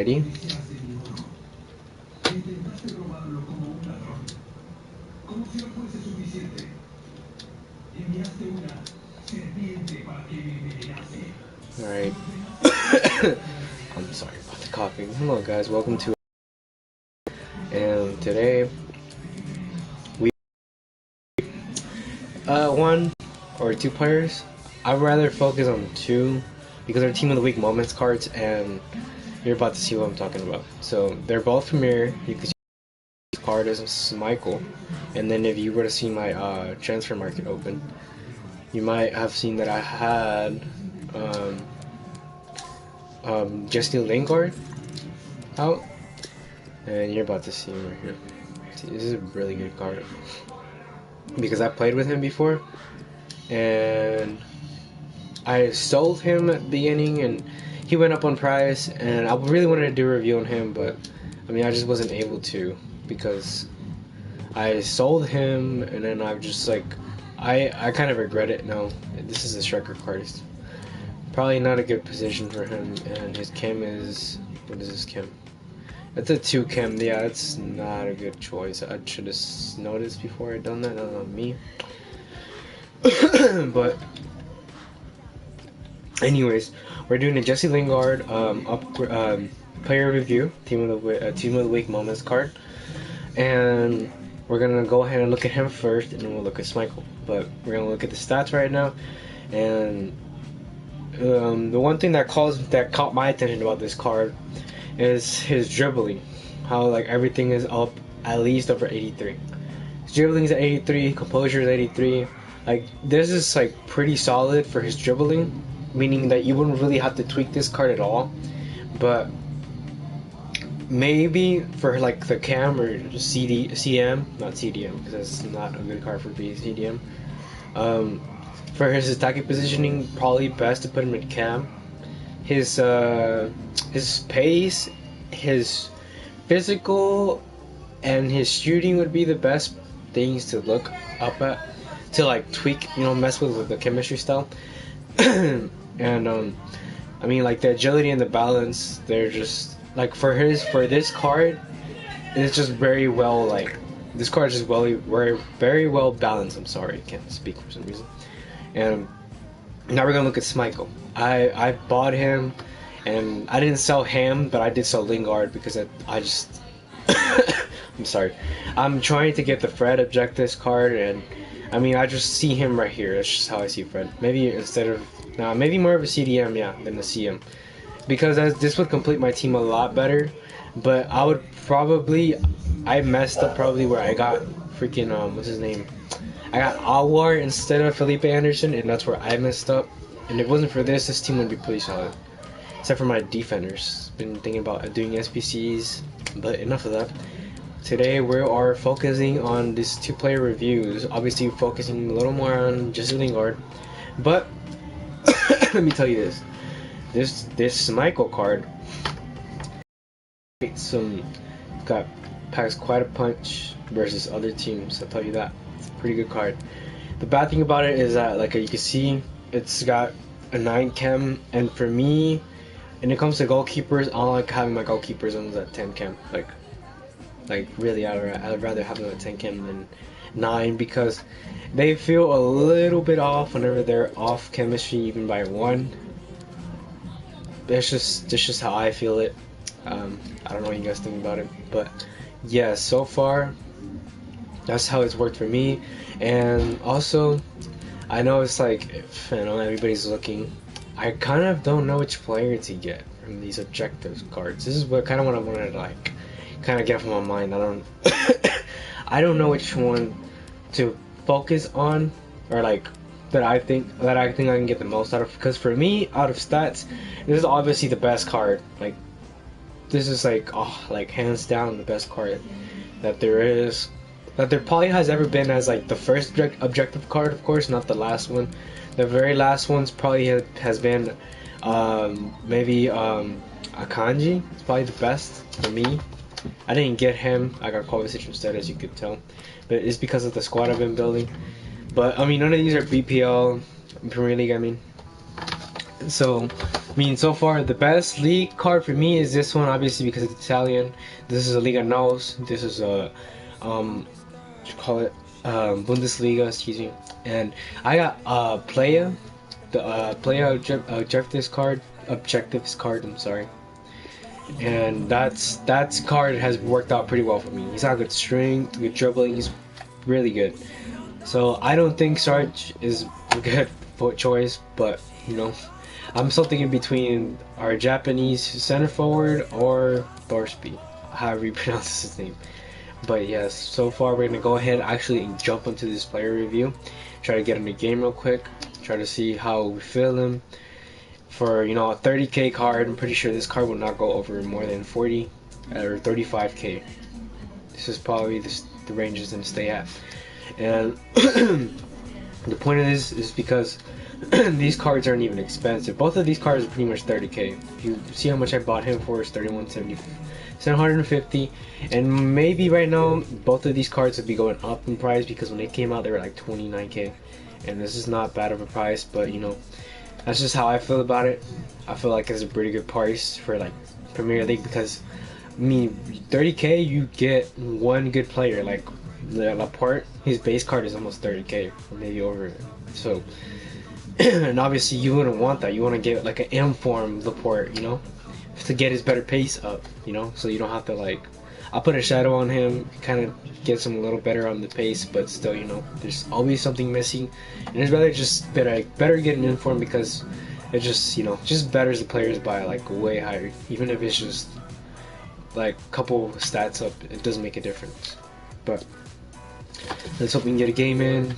Alrighty. Alright. I'm sorry about the coughing. Hello guys, welcome to and today we one or two players. I'd rather focus on two because they're team of the week moments cards and you're about to see what I'm talking about. So they're both Premier. You can see this card is Michael, and then if you were to see my transfer market open, you might have seen that I had Jesse Lingard out, and you're about to see him right here. See, this is a really good card because I played with him before, and I sold him at the beginning, and he went up on price, and I really wanted to do a review on him, but I mean I just wasn't able to because I sold him, and then I'm just like I kind of regret it now. This is a striker card. It's probably not a good position for him, and his chem is, what is his chem? It's a 2 chem. Yeah, it's not a good choice. I should have noticed before I done that. That's on me. But anyways, we're doing a Jesse Lingard player review, team of the week moments card, and we're gonna go ahead and look at him first, and then we'll look at Michael. But we're gonna look at the stats right now, and the one thing that caught my attention about this card is his dribbling. How like everything is up at least over 83. His dribbling is at 83, composure is 83. Like this is like pretty solid for his dribbling, meaning that you wouldn't really have to tweak this card at all. But maybe for like the cam or CM, not CDM, because that's not a good card for CDM. For his attacking positioning, probably best to put him in cam. His pace, his physical, and his shooting would be the best things to look up at, to like tweak, mess with the chemistry style. And I mean, like the agility and the balance, they're just like for this card, it's just very well, like this card is just very well balanced. I'm sorry, I can't speak for some reason. And now we're gonna look at Michael. I bought him, and I didn't sell him, but I did sell Lingard because I just I'm sorry. I'm trying to get the Fred objectives card, and I mean I just see him right here. That's just how I see Fred. Maybe maybe more of a CDM, yeah, than a CM, because this would complete my team a lot better. But I messed up probably where I got freaking what's his name? I got Alwar instead of Felipe Anderson, and that's where I messed up. And if it wasn't for this team would be pretty solid. Except for my defenders. Been thinking about doing SPCs, but enough of that. Today we are focusing on these 2-player reviews. Obviously focusing a little more on Jesse Lingard. But let me tell you this Michael card packs quite a punch versus other teams, I'll tell you that. It's a pretty good card. The bad thing about it is that, like you can see, it's got a 9 chem, and for me, when it comes to goalkeepers, I don't like having my goalkeepers on that 10 chem. Like really, I'd rather have them at 10 chem than 9 because they feel a little bit off whenever they're off chemistry, even by 1. That's just how I feel it. I don't know what you guys think about it, but yeah, so far that's how it's worked for me. And also, I know it's like, everybody's looking, I kind of don't know which player to get from these objectives cards. This is what I wanted to like kind of get off my mind. I don't know which one to focus on, or like that I think I can get the most out of, because for me, out of stats, this is obviously the best card. Like this is like hands down the best card that there is, that there probably has ever been, as like the first objective card, of course, not the last one. The very last one's probably has been maybe Akanji. It's probably the best for me. I didn't get him. I got Kovacic instead, as you could tell, but it's because of the squad I've been building. But I mean, none of these are BPL, Premier League. I mean, So, I mean, so far the best league card for me is this one, obviously because it's Italian. This is a Liga Nos. This is a what you call it, Bundesliga, excuse me. And I got Playa, the Playa objectives card. I'm sorry. And that's card has worked out pretty well for me. He's got good strength, good dribbling. He's really good. So I don't think Sarge is a good choice, but you know, I'm still thinking between our Japanese center forward or Thorsby, however you pronounce his name. But yes, so far we're gonna go ahead and actually jump into this player review, try to get in the game real quick, try to see how we feel him. For, you know, a 30k card, I'm pretty sure this card will not go over more than 40 or 35k. This is probably the range is gonna stay at. And the point of this is because these cards aren't even expensive. Both of these cards are pretty much 30k. If you see how much I bought him for, is 750. And maybe right now both of these cards would be going up in price because when they came out they were like 29k. And this is not bad of a price, but you know, that's just how I feel about it. I feel like it's a pretty good price for like Premier League because I mean 30k you get one good player like Laporte. His base card is almost 30k or maybe over it. So and obviously you wouldn't want that. You want to get like an M form Laporte, you know, to get his better pace up, you know, so you don't have to like. I'll put a shadow on him, kind of gets him a little better on the pace, but still, you know, there's always something missing, and it's rather just better get an inform because it just, you know, just betters the players by like way higher, even if it's just like a couple stats up, it doesn't make a difference. But let's hope we can get a game in.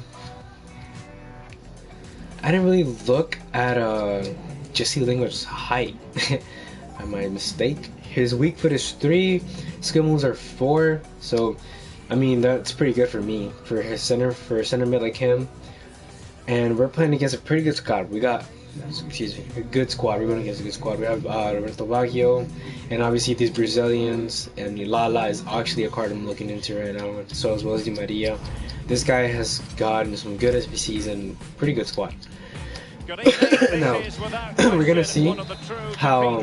I didn't really look at Jesse Lingard's height. My mistake. His weak foot is 3, skill moves are 4, so I mean that's pretty good for me for a center mid like him. And we're playing against a pretty good squad. We got, excuse me, a good squad. We're going against a good squad. We have Roberto Baggio, and obviously these Brazilians, and Lala is actually a card I'm looking into right now. So as well as Di Maria. This guy has gotten some good SBCs and pretty good squad. Now we're gonna see how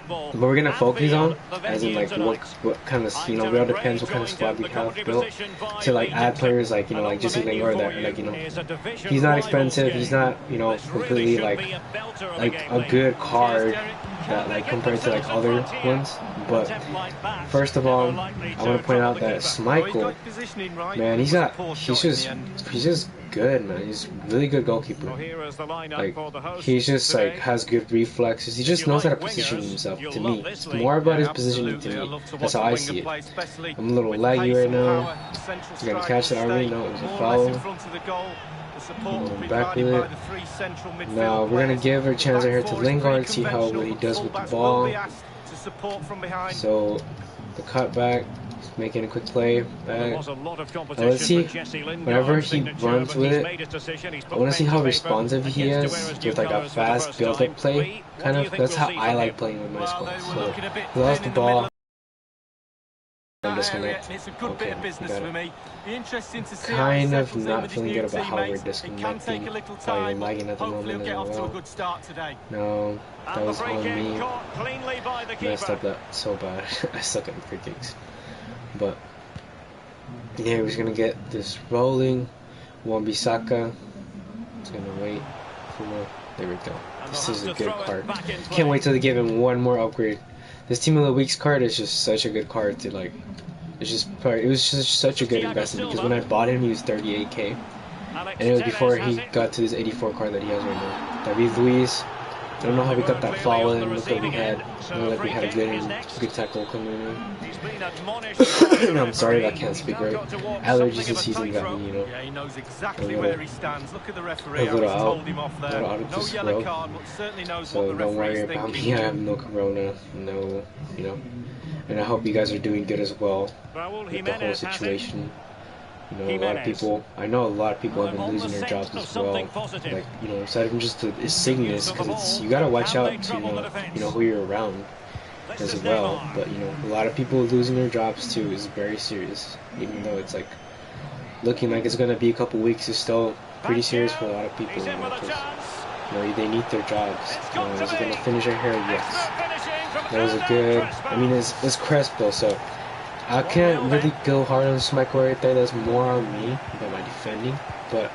what we're gonna focus on, as in like what kind of, you know, it all depends what kind of squad we have built to like add players like, you know, like Jesse Lingard that like, you know, he's not expensive, he's not, you know, completely like a good card that like compared to like other ones. But first of all, I want to point out that Schmeichel, man, he's just good, man. He's a really good goalkeeper. Like he's just like has good reflexes. He just knows how to position himself. To me, it's more about his positioning. To me, that's how I see it. I'm a little laggy right now. You gonna catch it already? No, it was a foul. Back with it. Now we're gonna give a chance right here to Lingard, see how what he does with the ball. So the cutback, making a quick play back. Now let's see, whenever he runs with it, I want to see how responsive he is with like a fast build-up play. Kind of, that's how I like playing with my squad. So he lost the ball. Disconnect. Okay, got it. Kind of not feeling good about how we're disconnecting. Probably lagging at the moment as well. No, that was on me. Messed up that so bad. I suck at free kicks. But yeah, we're just gonna get this rolling. Wan-Bissaka. It's gonna wait for more. There we go. This is a good card. Can't wait till they give him one more upgrade. This Team of the Week's card is just such a good card to like. It was just such a good investment because when I bought him, he was 38k, and it was before he got to this 84 card that he has right now. David Luiz. I don't know how we got that foul in. Look what we had. I know like we had a good tackle coming in. No, I'm sorry if I can't speak right. Allergies this season got me, you know. Yeah, he knows exactly where he stands. Look at the referee. A little out. Him off there. Out of No this yellow row. card, but certainly knows So what the don't worry referee's about thinking. me. I have no corona. No, you know. And I hope you guys are doing good as well with the whole situation. You know, a lot of people, I know a lot of people have been losing their jobs as well. Like, you know, aside from just the sickness, because it's, you gotta watch out to, you know, who you're around as well. But, you know, a lot of people losing their jobs too is very serious. Even though it's like, looking like it's gonna be a couple weeks, it's still pretty serious for a lot of people. You know, No, they need their jobs. No, is it gonna finish right here? Yes. That was a good. I mean, it's Crespo, so I can't really go hard on Schmeichel right there. That's more on me about my defending. But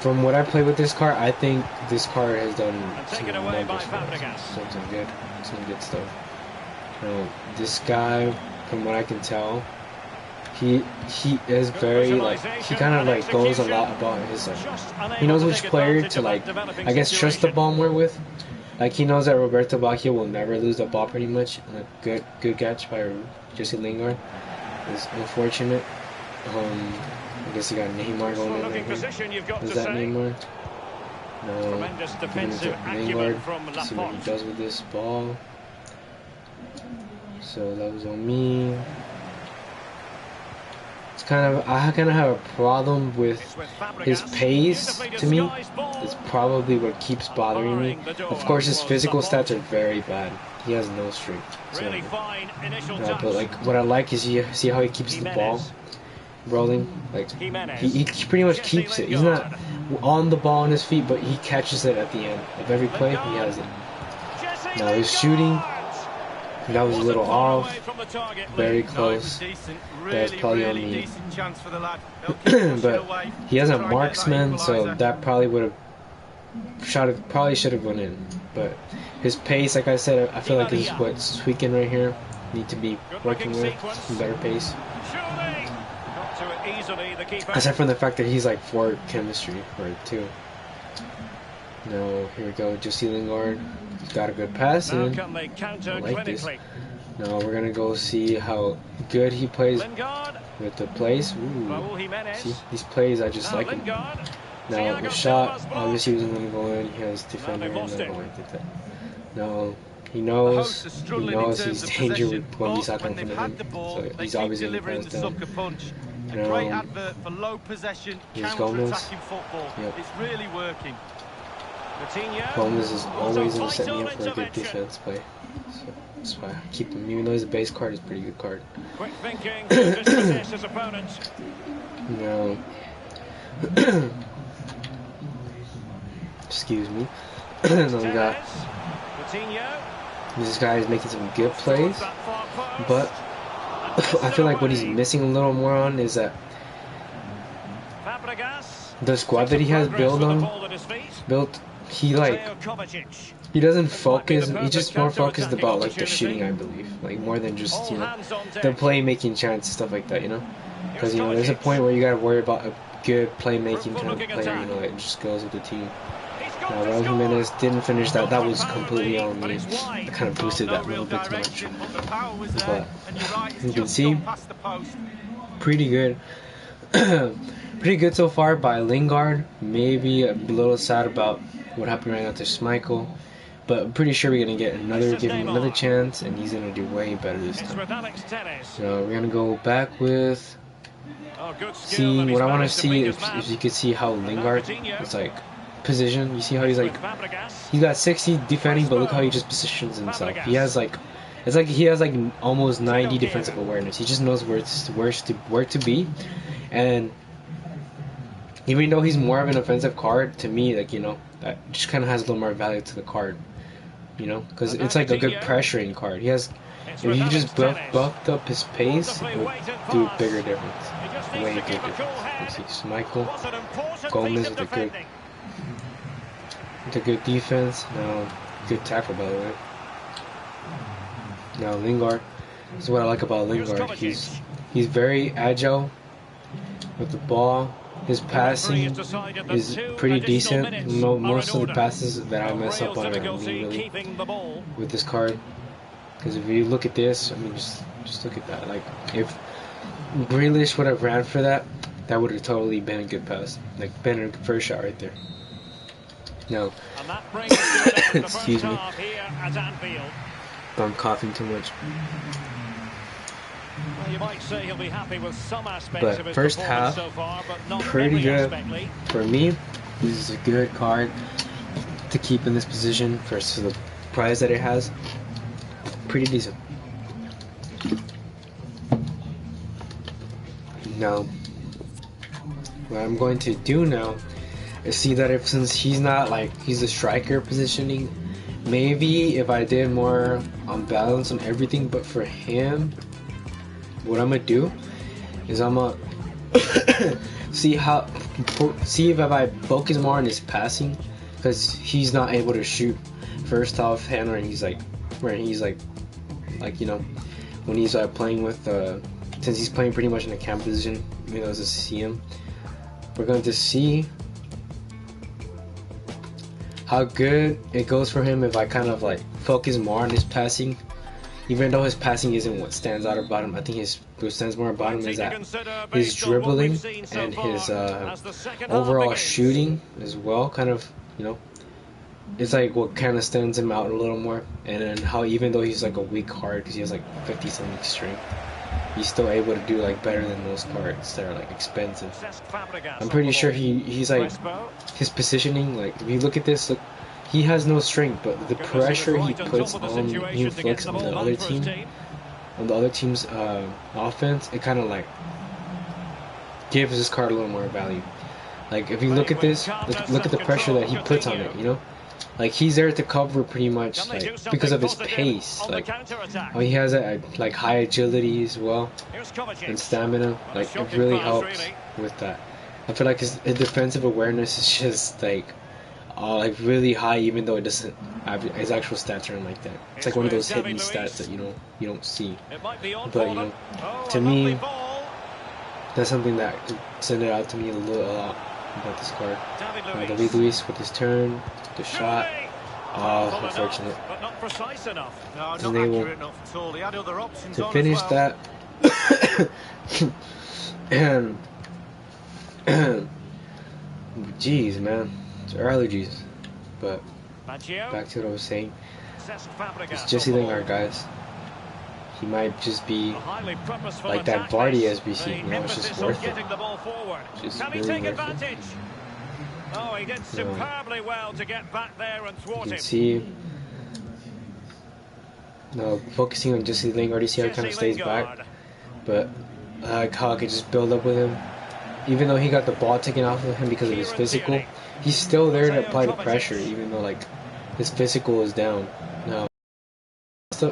from what I play with this card, I think this card has done some numbers for us. Some good stuff. This guy, from what I can tell, he is very like he kind of like goes a lot about his he knows which player to like I guess trust the ball more with. Like he knows that Roberto Baggio will never lose the ball pretty much. And a good catch by Jesse Lingard. It's unfortunate. I guess you got Neymar going in there. Is that Neymar? No. Lingard. See what he does with this ball. So that was on me. It's I kind of have a problem with his pace. To me, it's probably what keeps bothering me. Of course, his physical stats are very bad. He has no strength. So, but like what I like is see how he keeps the ball rolling. Like he pretty much keeps it. He's not on the ball on his feet, but he catches it at the end of every play. He has it. Now his shooting. That was a little off, very close. That's probably on me. But he has a marksman, so that probably would have probably should have went in. But his pace, like I said, I feel like this is what's tweaking right here. Need to be working with some better pace. Aside from the fact that he's like 4 chemistry or 2. No, here we go. Jesse Lingard. He's got a good pass in. I like this. Now we're gonna go see how good he plays with the plays. Ooh. See, these plays I just like him. Now the shot obviously wasn't gonna go in. He has defender and not going to that. No, he knows he's danger with Wan-Bissaka in front of him. So he's obviously gonna pass down. Here's Gomez. Yep. It's really working. Gomez is always going to set me up for a good defense play. So that's why I keep him. Even though he's a base card, it's a pretty good card. Quick thinking to dispossess his opponent. No. Excuse me. Then we got this guy is making some good plays, but I feel like what he's missing a little more on is that the squad that he has built. He doesn't focus. He's just more focused about like the shooting, I believe, like more than just the playmaking chance stuff like that, because there's a point where you gotta worry about a good playmaking kind of player, that just goes with the team. Now Raul Jimenez didn't finish that. That was completely on me. I kind of boosted that a little bit too much, but you can see pretty good. Pretty good so far by Lingard. Maybe a little sad about what happened right after Schmeichel, but I'm pretty sure we're gonna give him another chance, and he's gonna do way better this time. So we're gonna go back with see what I want to see if you could see how Lingard is like position. You see how he's got 60 defending, but look how he just positions himself. He has it's like he has almost 90 defensive awareness. He just knows where to be, and even though he's more of an offensive card, to me, that just kind of has a little more value to the card, because it's like a good pressuring card. If you just buffed up his pace, it would do a bigger difference, way bigger difference. You see Schmeichel, Gomez with a good defense. Now, good tackle by the way. Now Lingard, this is what I like about Lingard. He's very agile with the ball. His passing is pretty decent. Most of the passes that I mess up on are me, really, with this card. Because if you look at this, I mean, just look at that. Like, if Grealish would have ran for that, that would have totally been a good pass. Like, been a first shot right there. No. Excuse me. I'm coughing too much. Well, you might say he'll be happy with some aspects of his first half, so far, but not pretty good for me. This is a good card to keep in this position for the prize that it has. Pretty decent. Now, what I'm going to do now, I see that if since he's not like he's a striker positioning, maybe if I did more on balance on everything, but for him, what I'm gonna do is I'm gonna see if I focus more on his passing, because he's not able to shoot first off hand when he's like you know, when he's playing with since he's playing pretty much in a cam position, even though it's a CM. We're going to see how good it goes for him if I kind of like focus more on his passing. Even though his passing isn't what stands out about him, I think what stands more about him is that his dribbling and his overall shooting as well, kind of, you know, it's like what kind of stands him out a little more. And then how even though he's like a weak card because he has like 50 something strength, he's still able to do like better than those cards that are like expensive. I'm pretty sure he's like his positioning, like if you look at this, look, he has no strength, but the pressure he puts on, he inflicts on the other team's offense, it kind of like gives this card a little more value. Like if you look at this, look at the pressure that he puts on it, you know? Like he's there to cover pretty much like because of his pace. Like he has like high agility as well and stamina. Like it really helps with that. I feel like his defensive awareness is just like really high, even though it doesn't have his actual stats aren't like that. It's like one of those hidden stats that you don't see. But you know, to me, that's something that could send it out to me a lot about this card. David Luiz with his turn, the shot. Oh, unfortunate. But not precise enough. No, And not they accurate enough at all. He had other options to on finish as well. that. And jeez, man, it's allergies. But back to what I was saying. It's Jesse Lingard, guys. He might just be like that Vardy SBC. You know, it's just worth it. Just really worth it. Oh, he did superbly well to get back there and thwart You him. can see, focusing on Jesse Lingard, you see how he kind of stays back. But I like how I could just build up with him. Even though he got the ball taken off of him because of his physical, he's still there to apply the pressure, even though like his physical is down. Now,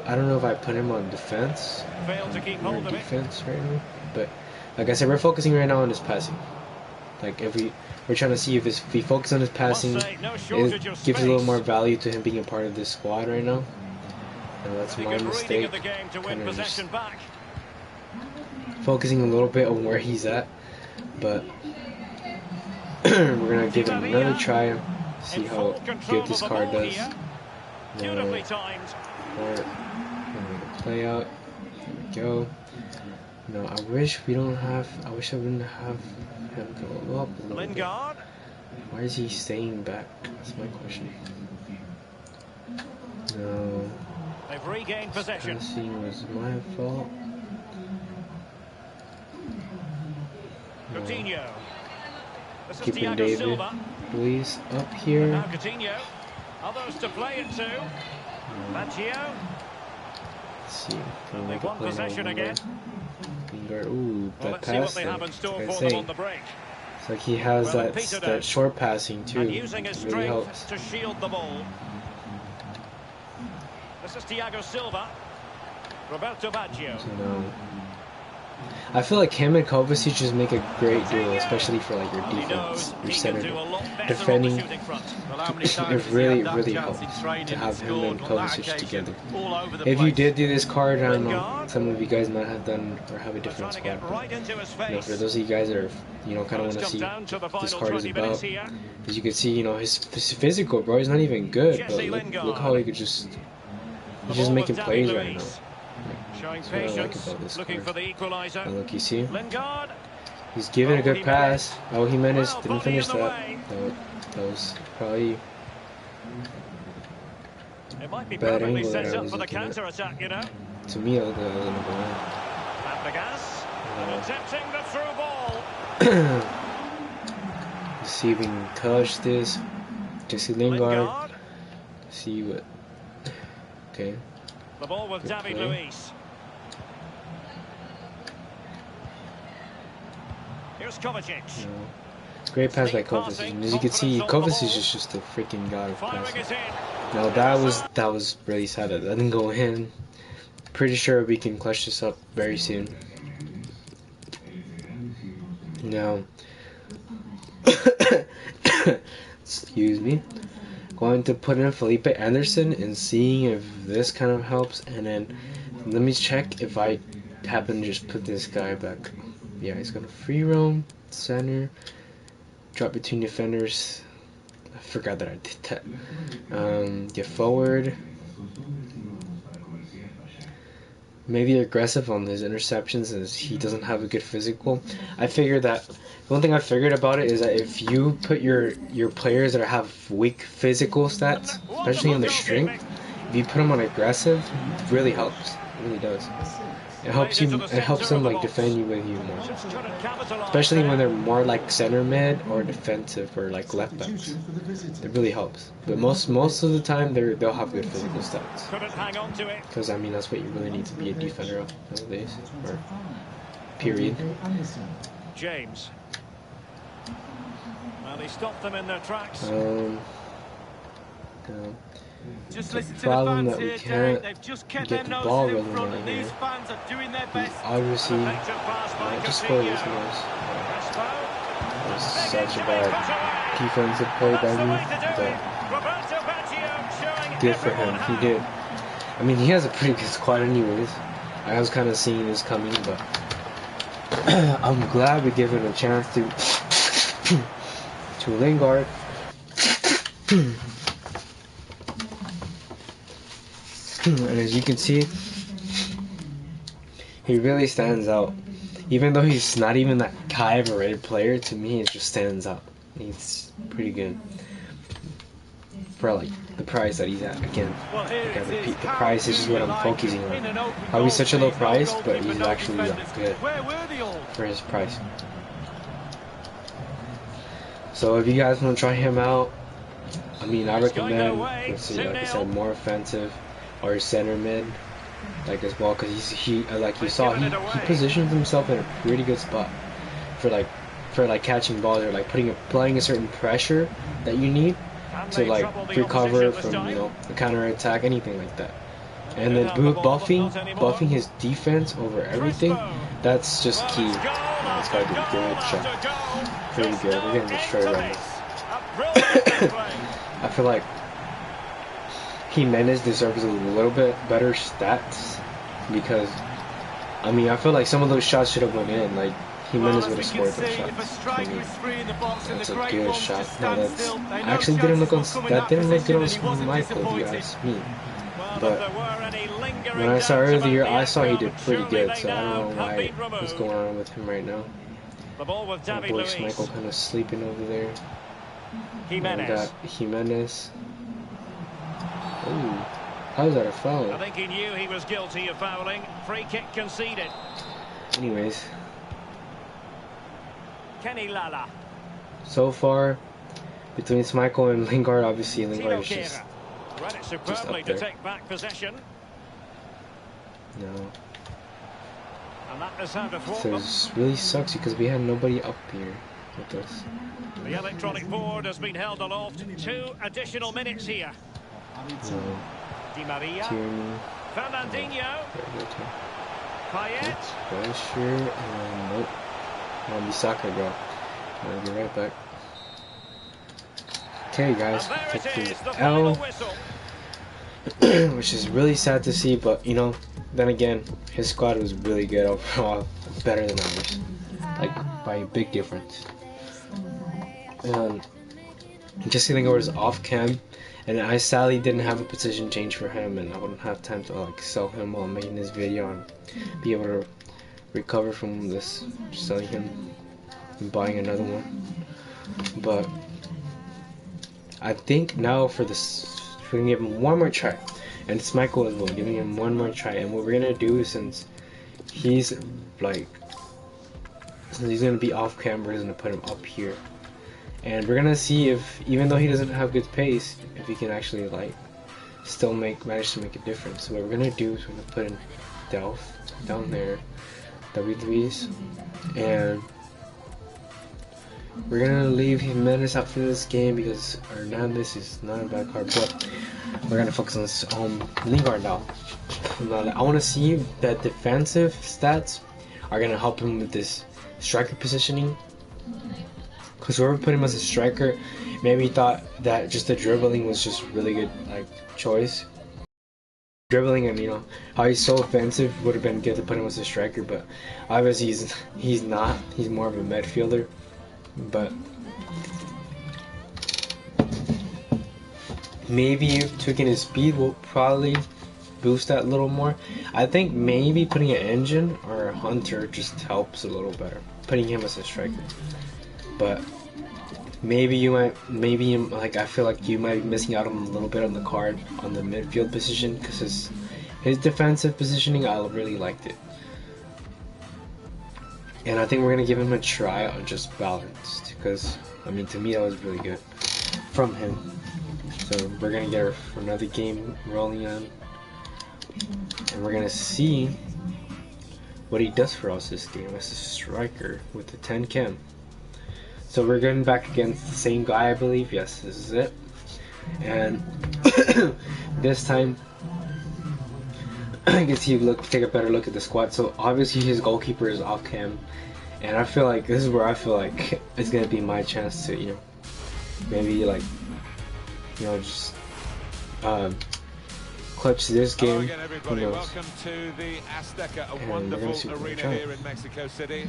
I don't know if I put him on defense or defense right now, but like I said, we're focusing right now on his passing. Like we're trying to see if he focuses on his passing, it gives a little more value to him being a part of this squad right now. And that's my mistake. Kind of just focusing a little bit on where he's at, but we're gonna give him another try, see how good this card does. Play out. There we go. No, I wish I wouldn't have him go up a little bit. Why is he staying back? That's my question. No. They've regained possession. Passing was my fault. No. Coutinho. This is Keeping Thiago David Silva. Luiz up And here. now Coutinho. Others to play it to. Matteo. Let's see. Can we They've make a won play possession now? again. Lingard. Ooh, Well, that let's see what pass they though. have in store Like I for them say, on the break. it's like he has Well, it petered that out. short passing too. And using his It really strength helps. to shield the ball. This is Thiago Silva. Roberto Baggio. So now, I feel like him and Kovacic just make a great duo, especially for like your defense, your center defending. It really helps to have him and Kovacic together. If you did do this card, I don't know, some of you guys might have done or have a different squad. But, you know, for those of you guys that are, you know, kind of want to see what this card is about, as you can see, you know, his physical, bro, he's not even good, but look how he could he's just making plays right now. Showing That's what I like patience, about this looking card. for the equaliser. And look, you see, Lingard. he's giving a good pass. Oh, Jimenez didn't Body finish in the that. way. That was probably It might be bad perfectly angle that set I up was for the looking at. counter-attack, you know. To me, I was gonna go in. Fabregas. And attempting the through ball. See if we can touch this. Jesse Lingard. See what. Okay. The ball with Good David play. Luiz. Here's Kovacic. No. Great pass by Kovacic. And as you can see, Kovacic is just a freaking god of passing. Now that was really sad that didn't go in. Pretty sure we can clutch this up very soon. Now, excuse me. Going to put in Felipe Anderson and seeing if this kind of helps, and then let me check if I happen to just put this guy back. Yeah, he's gonna free roam center, drop between defenders. I forgot that I did that. Get forward. Maybe aggressive on his interceptions as he doesn't have a good physical. I figured that one thing I figured about it is that if you put your players that have weak physical stats, especially in the strength, if you put them on aggressive, it really helps. It really does. It helps you. It helps them like defend you with you more, especially when they're more like center mid or defensive or like left backs. It really helps. But most of the time they'll have good physical stats. Because I mean that's what you really need to be a defender of nowadays. Or period. James. Well, he stopped them in their tracks. Just the listen to problem the that we fans here, can't They've just kept get their the ball noses in really front, right and here. these fans are doing their We best. obviously just scored this one. It was such a bad defensive play by me, but good for him. He did. I mean, he has a pretty good squad anyways. I was kind of seeing this coming, but I'm glad we give him a chance to Lingard. And as you can see, he really stands out. Even though he's not even that high of a rated player, to me it just stands out. He's pretty good for like the price that he's at. Again, like I repeat, the price is just what I'm focusing on. Probably such a low price, but he's actually like good for his price. So if you guys want to try him out, I mean, I recommend, let's see, like I said, more offensive or center mid, like as well, because he like you saw, he positions himself in a pretty good spot for like catching balls or like applying a certain pressure that you need to like recover from, you know, the counter attack, anything like that. And then buffing his defense over everything, that's just key. This guy did a good job. Pretty good. We're getting destroyed right now. I feel like Jimenez deserves a little bit better stats because, I mean, I feel like some of those shots should have went in. Like, Jimenez would have scored those shots. I mean, that's a good shot. No, that's actually didn't look good on Michael, if you ask me. But when I saw earlier, I saw he did pretty good, so I don't know what's going on with him right now. My boy Michael kind of sleeping over there. Jimenez. Jimenez. Ooh, how's that a foul? I think he knew he was guilty of fouling. Free kick conceded. Anyways, Kenny Lala. so far between Michael and Lingard, obviously Lingard is just read it superbly to take back possession. No. And that is how to thwart So them. it really sucks because we had nobody up here with us. The electronic board has been held aloft. 2 additional minutes here. No. Di Maria. Tierney. Fernandinho. Payet. Pressure and nope. I'll be soccer, bro. I'll be right back. Okay, guys, And there it is, the the final L, whistle. which is really sad to see, but you know, then again, his squad was really good overall, better than ours, like by a big difference. Jesse Lingard was off cam, and I sadly didn't have a position change for him, and I wouldn't have time to like sell him while making this video and be able to recover from this, selling him and buying another one. But I think now for this, we're gonna give him one more try, and it's Michael as well, giving him one more try. And what we're gonna do, since he's gonna be off camera, we're gonna put him up here, and we're gonna see if, even though he doesn't have good pace, if he can actually like still manage to make a difference. So what we're gonna do is we're gonna put in Delph down there, W3s, and We're gonna leave Jimenez out for this game because Hernandez is not a bad card, but we're gonna focus on this Lingard now. I want to see that defensive stats are gonna help him with this striker positioning. Because whoever put him as a striker, maybe thought that just the dribbling was just really good choice. Dribbling and how he's so offensive would have been good to put him as a striker, but obviously he's not. He's more of a midfielder. But maybe tweaking his speed will probably boost that a little more. I think maybe putting an engine or a hunter just helps a little better. Putting him as a striker, but maybe I feel like you might be missing out on a little bit on the card on the midfield position because his defensive positioning I really liked it. And I think we're going to give him a try on just balanced because, I mean, to me that was really good from him. So we're going to get another game rolling on. And we're going to see what he does for us this game as a striker with the 10 chem. So we're going back against the same guy, I believe. Yes, this is it. And this time, I guess take a better look at the squad. So obviously his goalkeeper is off cam, and I feel like this is where I feel like it's gonna be my chance to maybe just clutch this game. Hello again, everybody. Welcome to the Azteca, a wonderful arena here in Mexico City.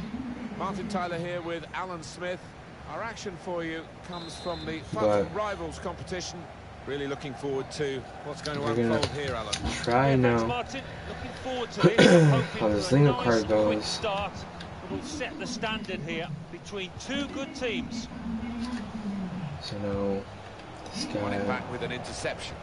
Martin Tyler here with Alan Smith. Our action for you comes from the Fun Rivals competition. Really looking forward to what's going to unfold here, Alan. Try now. Martin, looking forward to this. How this Lingard card goes. Start will set the standard here between two good teams. So now this guy back with an interception.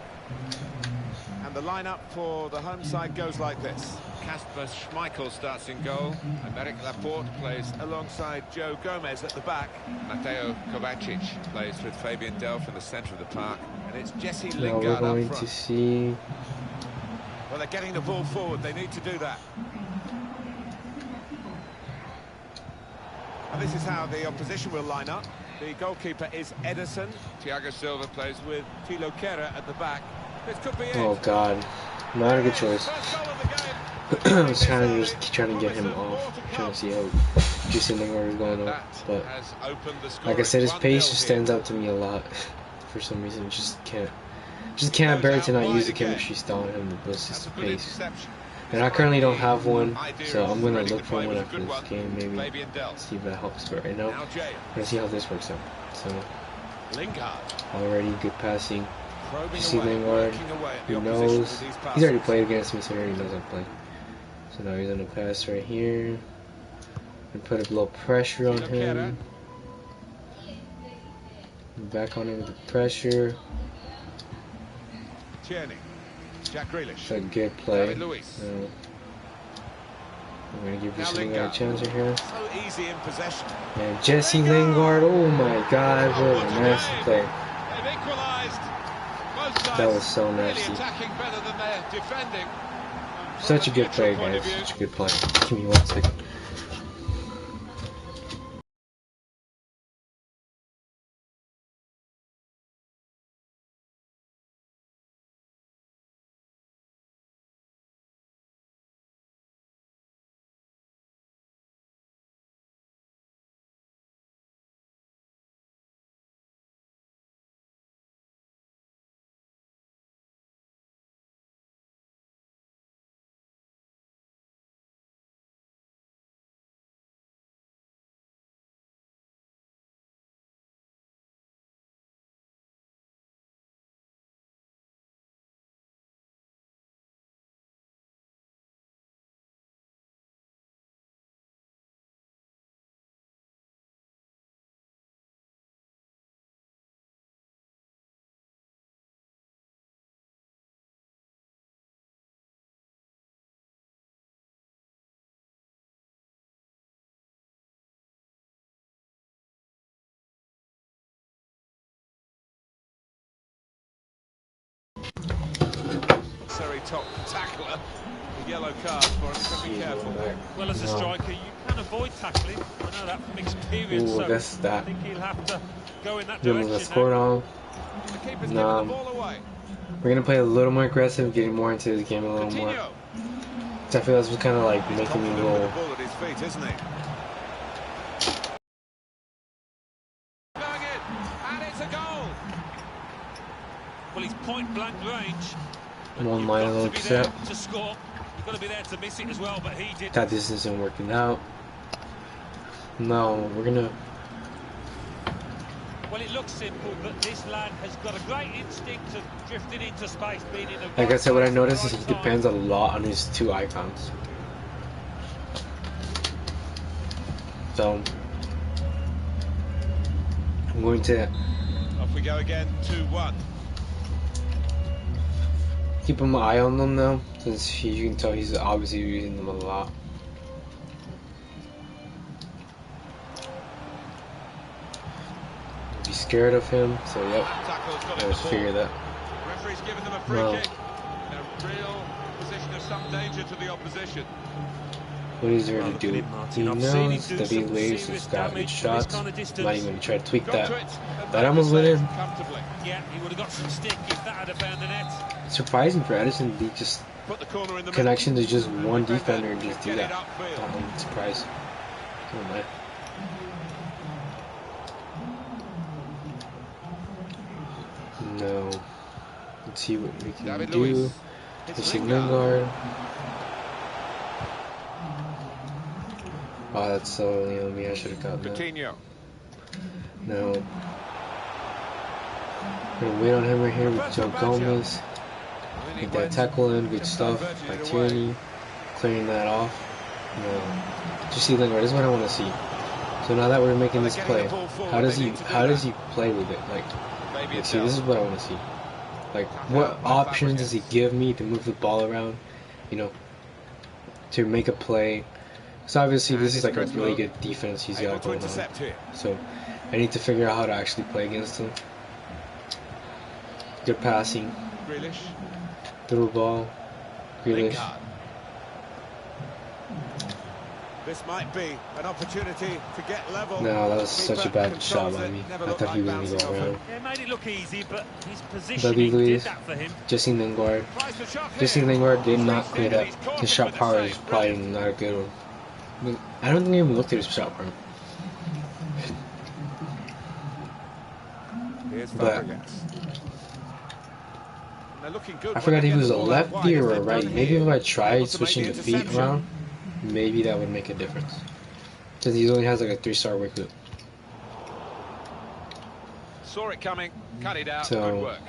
And the lineup for the home side goes like this. Kasper Schmeichel starts in goal. Emerick Laporte plays alongside Joe Gomez at the back. Mateo Kovacic plays with Fabian Delph in the centre of the park. And it's Jesse Lingard now we're going up front. to see. Well, they're getting the ball forward. They need to do that. And this is how the opposition will line up. The goalkeeper is Ederson. Thiago Silva plays with Thilo Kehrer at the back. This could be it. Oh God, not a good choice. I was trying to get him off, trying to see how Jesse Lingard is going on, but like I said, his pace just stands out to me a lot. For some reason, just can't bear to not use the chemistry style on him with his pace. And I currently don't have one, so I'm gonna look for one after this game, maybe see if that helps. But right now, I'm gonna see how this works out. So already good passing. Jesse Lingard, he knows he's already played against me, so he already knows I play. So now he's gonna pass right here and put a little pressure on him. Back on him with the pressure. It's a good play. I'm gonna give Jesse Lingard a chance right here. So easy in possession. And Jesse Lingard, oh my God, what a nasty play. They've equalised. That was so nasty. Such a good play, guys. Such a good play. Give me 1 second. very top tackler. A yellow card for him, so be careful. Well, as a striker, you can avoid tackling. I know that from experience. Ooh, So I guess that. I think he'll have to go in that Give him the direction score now. on. The keeper's given No. the ball away. We're gonna play a little more aggressive, getting more into this game a little more. Coutinho. So I feel that's what's kind of like making me Confident with roll. the ball at his feet, isn't he? Going in, and it's a goal. Well, he's point blank range. but One you've line got a little to be there step. to score. You've got to be there to miss it as well, but he did. That this isn't working out. No, we're gonna. Well, it looks simple, but this lad has got a great instinct of drifting into space, being in the Like I right said, what I place at the noticed is right he time. depends a lot on his two icons. So I'm going to Off we go again, 2-1. keep an eye on them now, since you can tell he's obviously using them a lot. Be scared of him, so yep, Tackle's got I in just the figured ball. that. Referee's given them a free No. kick. In a real position of some danger to the opposition. What is there Well, to look do? at him, He Martin. I've seen him knows do that he some lays serious his got good damage from this shots. kind of distance. Not even try to tweak Got that. to it. and That made almost the went save in. comfortably. Yeah, he would have got some stick if that had found the net. Surprising for Edison, he just Put the corner in the connection to just middle. one Defender defender and just do get that. it upfield. I'm surprised. Oh my. No. Let's see what we can David do. Luiz. Let's It's see Lingard. Lingard. Oh, that's so me. I should have gotten that. Coutinho. No. Gonna wait on him right here with Joe Gomez. Get that tackle in, good stuff by Tierney. Clearing that off. No. Just see Lingard, this is what I want to see. So now that we're making this play, how does he play with it? Like see, this is what I want to see. Like, what options does he give me to move the ball around? You know, to make a play. So obviously this is like a really good defense he's got going on. So I need to figure out how to actually play against him. Good passing, Grealish. through ball, Grealish. Lingard. This might be an opportunity to get level. No, that was such a Keeper bad shot controls by it, me. never I looked thought he like was going to bouncing go off it. around. Yeah, it made it look easy, but his W. positioning did Luiz, that for him. Jesse Lingard. Tries the shot Jesse here. Lingard did not clear that. His shot power is probably not a good one. I don't think I even looked at his shot power. Here's But Fabregas. They're looking good I when forgot they if get he was the a ball out lefty wide, or as a they've righty. done Maybe here. if I Able tried to make switching the feet interception. around, maybe that would make a difference. Because he only has like a 3-star wicket. Saw it coming, cut it out, So, good work.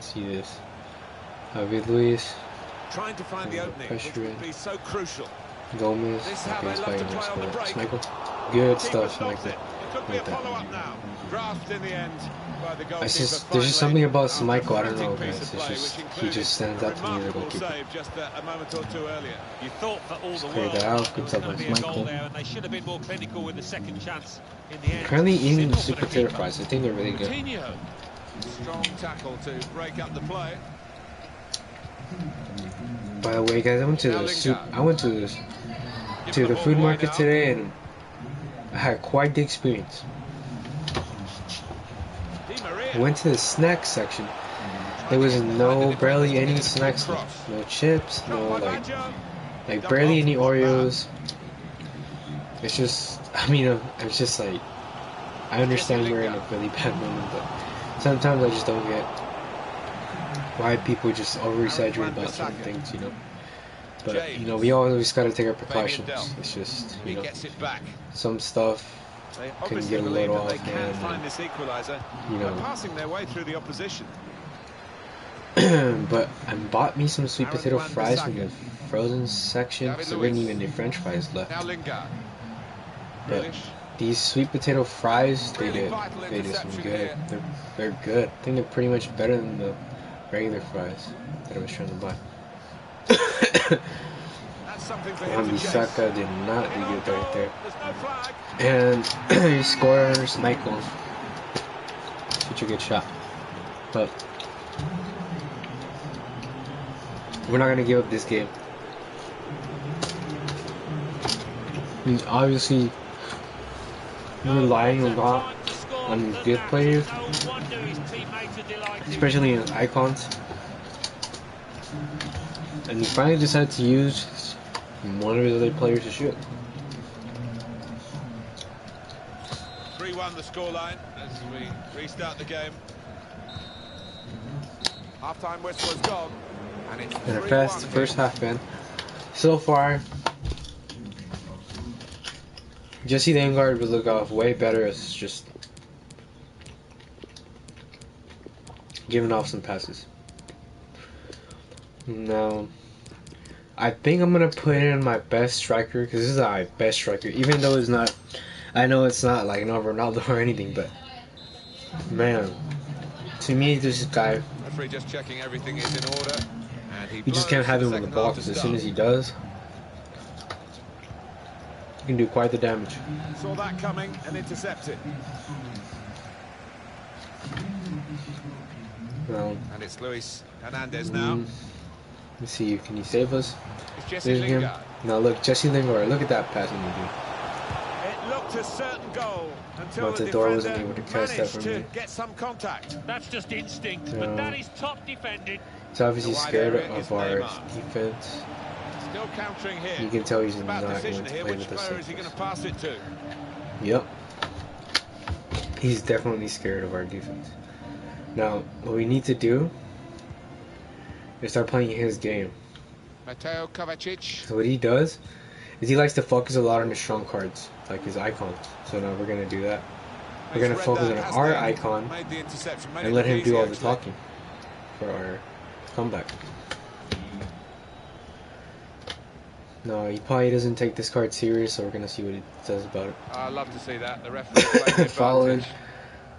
see this. David Luiz, Trying to find the opening, which pressure would in. be so crucial. Gomez. This is how Okay, they it's love probably to gonna play on the score. break. Michael. Good Keeper stuff, stops Michael. it. It could be a Like that. follow-up now. Grasped in the end by the goalkeeper. There's just finally, something about after a Michael, I don't frantic know, piece guys. of It's play, just which he included just stands a out to me as a remarkable goalkeeper. save just a moment or two earlier. You thought for all the clear world that out. there Good was stuff going to by be a goal Michael. there, and they should have been more clinical with the second chance in the end. Currently eating the Simple sweet for the potato keeper. fries. I think they're really good. Coutinho. Strong tackle to break up the play. By the way, guys, I went to Now the Lingard. to the food market today, and I had quite the experience. I went to the snack section. There was barely any snacks left. No chips, no like barely any Oreos. It's just, I mean, it's just like, I understand we're in a really bad moment, but sometimes I just don't get why people just over-exaggerate about certain things, you know. But, you know, we always got to take our precautions. It's just, you know, some stuff can get a little off they can hand, find this equaliser, you know. by passing their way through the opposition. But I bought me some sweet potato fries from the frozen section, so there weren't even any French fries left. Now Lingard. But these sweet potato fries, they did some good. They're good. I think they're pretty much better than the regular fries that I was trying to buy. Wan-Bissaka did not do good right there. And he scores Michael. Such a good shot. But We're not gonna give up this game. He's obviously relying a lot on these good players, especially in icons. And he finally decided to use one of his other players to shoot. 3-1 the scoreline as we restart the game. Half-time whistle has gone, and it's And a fast first half, man. So far, Jesse Lingard would look off way better as just giving off some passes. Now, I think I'm gonna put in my best striker because this is my best striker. Even though it's not, I know it's not like no Ronaldo or anything, but man, to me this guy, referee just checking everything is in order, and you just can't have him on the ball because as soon as he does, he can do quite the damage. Saw that coming and intercepted. Well, And it's Luis Hernandez now. Let's see, can he save us? It's Jesse There's him. Lingard. Now look, Jesse Lingard, look at that passing he did. It looked a certain goal until But the the door defender wasn't able to catch that managed from to me. get some contact. That's just instinct, Yeah. but that is top defending. He's obviously The wide scared area of is our Neymar. defense. Still countering here. You can tell he's It's not about going decision to here. play Which with us. player is he going to pass it to? Yep. He's definitely scared of our defense. Now, what we need to do is start playing his game. Mateo Kovacic. So what he does is he likes to focus a lot on his strong cards, like his icons. So now we're going to do that. We're going to focus on our icon Made the interception, made and it let him easy, do all the actually. talking for our comeback. No, he probably doesn't take this card serious, so we're going to see what he says about it. I love to see that. The referee played the Following. advantage.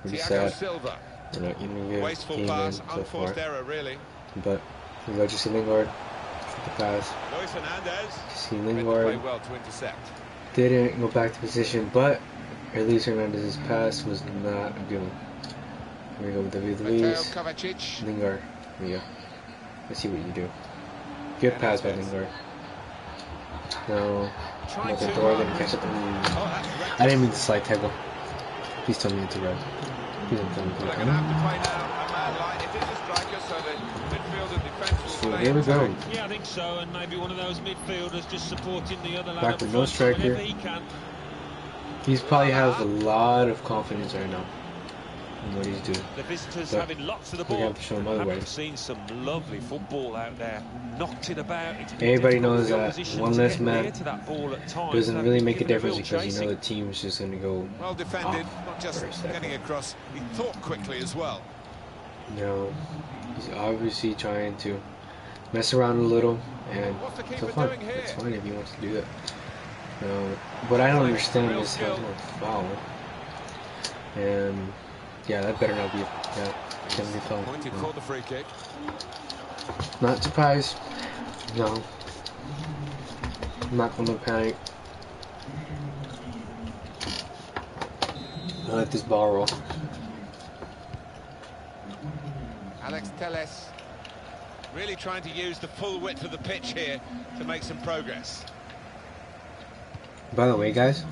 Pretty Thiago sad. Silva. We're not getting a good Wasteful game in pass, so far. unforced error, really. But we got Jesse Lingard for the pass. Luis Hernandez. Jesse Made the play Lingard well to intercept. didn't go back to position, but Luis Hernandez's pass was not a good one. Here we go with David Mateo Luis. Kovacic. Lingard. Here we go. Let's see what you do. Good pass by Lingard. No. Trying Not the to door didn't catch it. Oh, that's I didn't mean to slide tackle. Please tell me it's a red. Please don't tell me it's a They're going to have to play now a man line. It is a striker, so the midfield and defence will So play here we into go. it. Yeah, I think so, and maybe one of those midfielders just supporting the other lad Back up with front no striker. whenever he can. He's probably has a lot of confidence right now in what he's doing. The visitors But having lots of the we're ball. gonna have to show him otherwise. I've seen some lovely football out there. Knocked it about. It's been Everybody difficult knows for the that opposition one to less get man near to that ball at times. doesn't They've really make a given it difference real because you know chasing. the team is just going to go Well defended, off not just for a second. getting across. He thought quickly as well. No, he's obviously trying to mess around a little, and What's the it's keeper fine. doing here? It's fine if he wants to do that. What I don't understand Real is how skill. no foul. And yeah, that better not be. Yeah, can be foul. Pointed No. for the free kick. Not surprised. No. I'm not gonna panic. I'll let this ball roll. Alex Telles really trying to use the full width of the pitch here to make some progress. By the way, guys,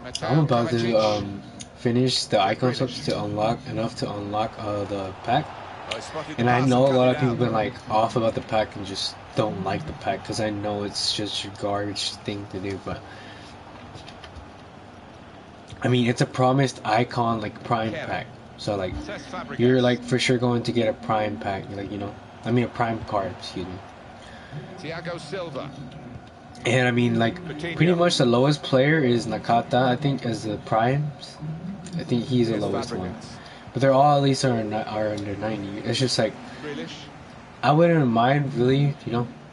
Mateo I'm about to Kovacic. finish the icon swaps to unlock the pack. Oh, he spotted the And I pass know a cut lot it of people out. been like off about the pack and just don't like the pack because I know it's just your garbage thing to do, but I mean it's a promised icon like prime pack, so like Cesc Fabregas. you're like for sure going to get a prime pack, like a prime card, excuse me. Thiago Silva. And I mean like pretty much the lowest player is Nakata, I think, as the primes. I think he's the Here's lowest one. Fabregas. But they're all at least are under 90. It's just like Grealish. I wouldn't mind really,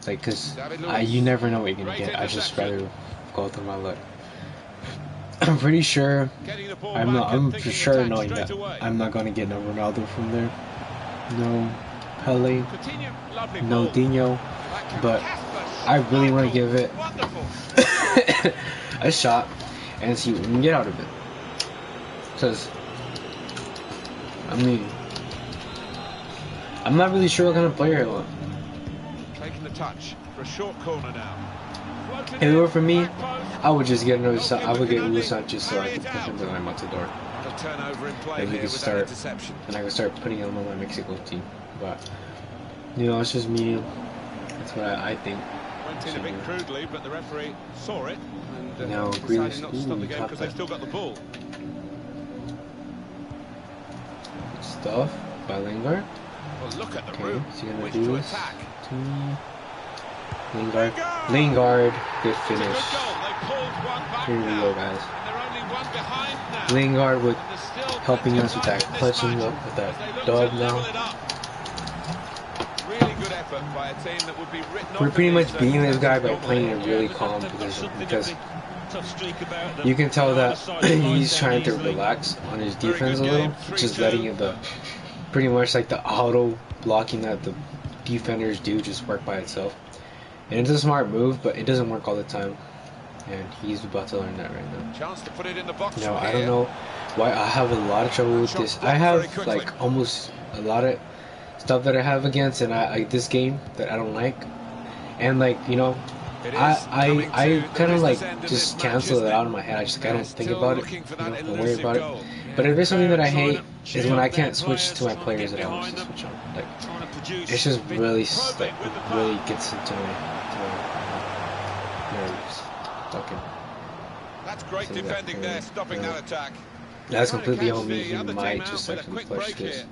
like because David Luiz. you never know what you're gonna Great get. I just interception. rather go through my luck. I'm pretty sure. Getting the ball I'm back and for thinking sure attack knowing straight that away. I'm not gonna get no Ronaldo from there, no Pele, Coutinho, lovely no ball. Dino, Back to but Kasper I really want to Schmeichel. give it Wonderful. a shot and see what we can get out of it. Because I mean, I'm not really sure what kind of player I want. Taking the touch for a short corner now. If it were for me, I would just get another. I would get Hugo Sanchez so I could push him to my Matador. A turnover in play Then we here could with that start, interception. and I could start putting him on my Mexico team. But you know, it's just me. That's what I think. Went in a bit crudely, but the referee saw it and Now, decided Grealish, not to stop the ooh, game because they've still got the ball. Stuff by Lingard. Well, look at the Okay, route is he gonna which do to this? attack. Lingard. Lingard. Good It's a finish. good goal. They pulled one back Here we now, go, guys. and they're only one behind now. Lingard with And there's still helping plenty us of with that life in this clutching match up with that as they look dub to now. level it up. Really good effort by a team that would be written off We're in pretty these much beating this guy by circumstances playing normally. it really calm because you can tell that he's trying to relax on his defense a little, just letting it pretty much like the auto blocking that the defenders do just work by itself. And it's a smart move, but it doesn't work all the time. And he's about to learn that right now. Chance to put it in the box. Now, from I don't here. know why I have a lot of trouble with this. I have like almost a lot of stuff that I have against and I this game that I don't like. And like, you know, It is I kind of like business end of just this cancel match, it out of my head. I just I don't think Still about it. looking for You know, that don't worry about it. elusive goal. But if there's something that I hate is when I can't switch to my players that I want to switch on. Like, it's just really like really gets into my nerves. Fucking. That's great So defending there, stopping that attack. That's Trying to completely catch on me. the He other might team out just with a actually quick push break this here.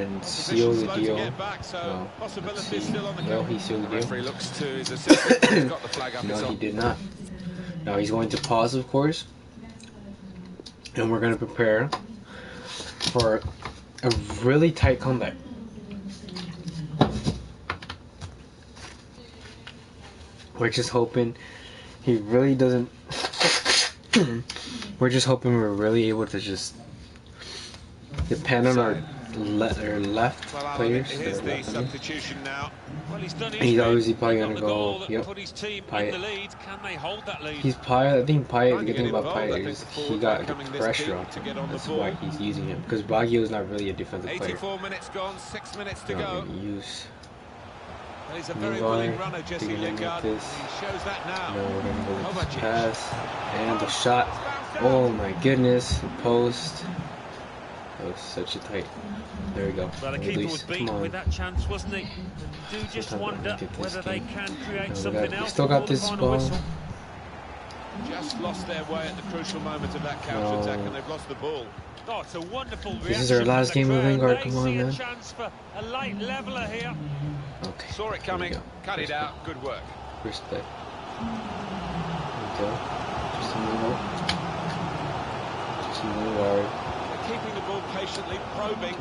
and seal Opposition the slow to deal. get back, so No, let's possibilities see. still on the No, cover. he sealed the The deal. referee looks to his assistant. He's got the flag up. No, It's he on. did not. Now he's going to pause, of course, and we're going to prepare for a really tight comeback. We're just hoping he really doesn't. We're just hoping we're really able to just depend on our left Well, Alan, players. here's that are the left-handed. substitution now. Well, he's done his And he's bit. obviously probably Got gonna the go. goal that Yep. put his team Payet. in the lead. Can they hold that lead? He's Payet. I think Payet. The Trying to good get thing about involved, I Payet think is the he forwards got are coming the this pressure deep on to him. get on the That's ball. why he's using him. Because Baggio is not really a defensive player. 84 minutes gone, 6 minutes to Not go. gonna use. And he's a very Lingard, willing runner, Jesse digging in with Lingard. this. He shows that now. No, we're gonna go with this Kovacic. pass and the shot. Oh my goodness! The post. That was such a tight. There we go. Well, the keeper was Release. beaten Come on. with that chance, wasn't he? You do just Sometimes I wonder get this whether they game. can create No, something we else. still got before the this final ball. whistle. Just lost their way at the crucial moment of that counter-attack, and they've lost the ball. Oh, it's a wonderful reaction. This is our last from the game with crowd. Lingard. They Come on, see a man. chance for a late leveller here. Okay. Saw it coming, Here we go. cut it out, good work. First play. There we go. Just a little. Just a little wide. They're keeping the ball patiently, probing.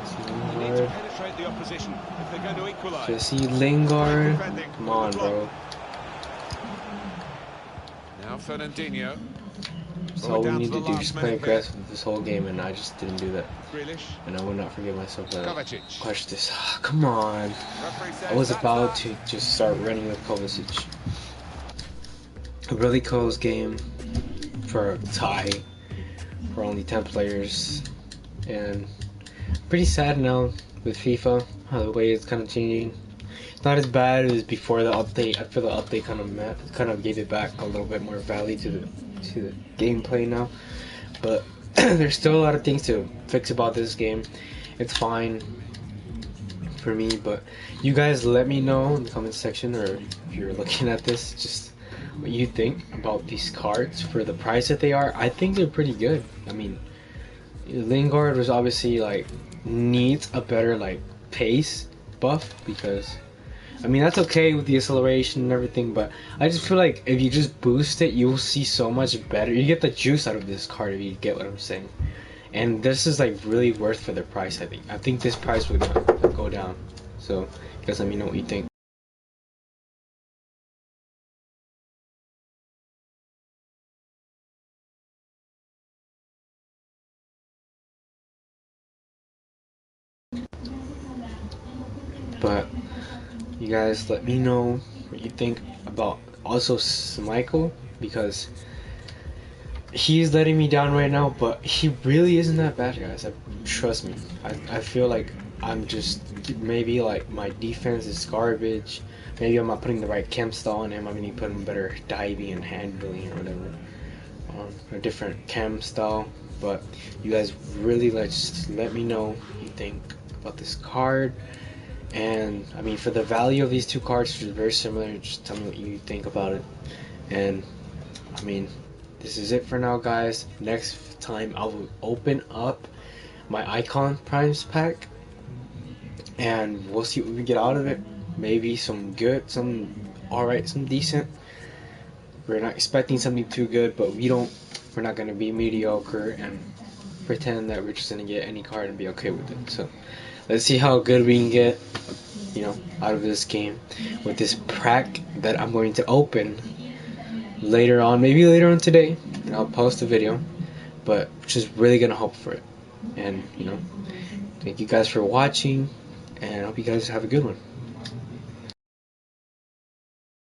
They need to penetrate the opposition if they're going to equalise. Jesse Lingard. Come on, bro. Now Fernandinho. That's all we need to do. Just play aggressive this whole game, and I just didn't do that. Grealish. And I will not forgive myself that. Kovacic. Watch this. Come on. Referee says I was that's about that. to just start running with Kovacic. A really close game for a tie for only 10 players. And pretty sad now with FIFA, how the way it's kind of changing. It's not as bad as before the update. I feel the update kind of gave it back a little bit more value to the gameplay now. But there's still a lot of things to fix about this game. It's fine for me, but you guys let me know in the comment section, or if you're looking at this, just what you think about these cards for the price that they are. I think they're pretty good. I mean, Lingard was obviously like needs a better like pace buff, because I mean that's okay with the acceleration and everything, but I just feel like if you just boost it, you'll see so much better. You get the juice out of this card, if you get what I'm saying. And this is like really worth for the price. I think this price would go down. So you guys let me know what you think. But you guys let me know what you think about also Michael, because he's letting me down right now, but he really isn't that bad, guys. Trust me. I feel like I'm just maybe like my defense is garbage. Maybe I'm not putting the right chem style on him. I need to put him better diving and handling or whatever. A different chem style. But you guys really just let me know what you think about this card. And I mean, for the value of these two cards, which is very similar, just tell me what you think about it. And I mean, this is it for now, guys. Next time I will open up my Icon Primes pack, and we'll see what we get out of it. Maybe some good, some alright, some decent. We're not expecting something too good, but we're not gonna be mediocre and pretend that we're just gonna get any card and be okay with it. So let's see how good we can get, out of this game with this pack that I'm going to open later on, maybe later on today, and I'll post a video, but just really gonna hope for it. And thank you guys for watching, and I hope you guys have a good one.